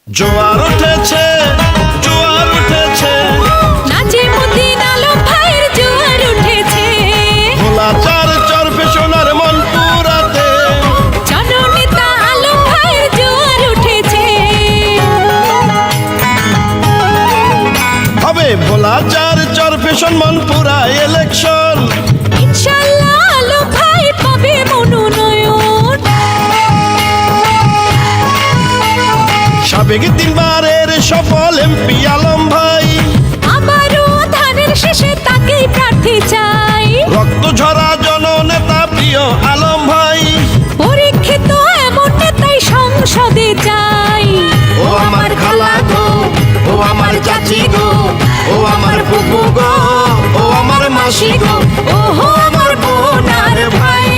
জোয়ার উঠেছে, জোয়ার উঠেছে, নাজিমুদ্দিন আলম ভাইয়ের জোয়ার উঠেছে। ভোলা চার চরফে সোনার মন পুরাতে, জননেতা আলম ভাইয়ের জোয়ার উঠেছে। হবে ভোলা চার চরফে মন পুরা ইলেকশন। ইনশাআল্লাহ আলম ভাই পাবে মনোনয়ন। সাবেক তিনবারের সফল এমপি আলম ভাই, আবারও ধানের শেষে তাকেই প্রার্থী চাই। রক্ত ঝরা জননেতা প্রিয় আলম ভাই। পরীক্ষিত এমন নেতাই সংসদে চাই। ও আমার খালা গো, ও আমার চাচি গো, ও আমার ফুফু গো, ও আমার মাসি গো, ও হো আমার বোন আর ভাই।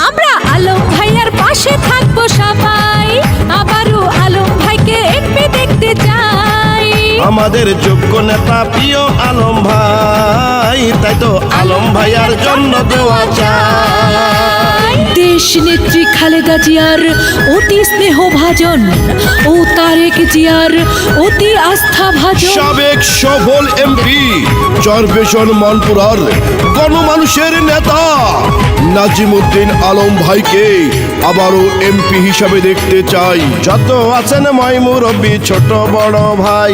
আমরা আলম ভাইয়ার পাশে থাকবো সবাই। আবারও আলম ভাইকে এমপি দেখতে চাই। আমাদের যোগ্য নেতা প্রিয় আলম ভাই, তাই তো আলম ভাইয়ার জন্য দোয়া চাই। দেশ নেত্রী খালেদা জিয়ার অতি স্নেহ ভাজন ও তারেক জিয়ার অতি আস্থা ভাজন। সাবেক সফল এমপি চরফেশন মনপুরার গণমানুষের নেতা নাজিমুদ্দিন আলম ভাইকে আবারও এমপি হিসাবে দেখতে চাই। যত আছেন ময় মুরব্বী ছোট বড় ভাই,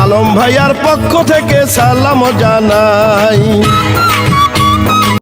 আলম ভাইয়ার পক্ষ থেকে সালাম জানাই।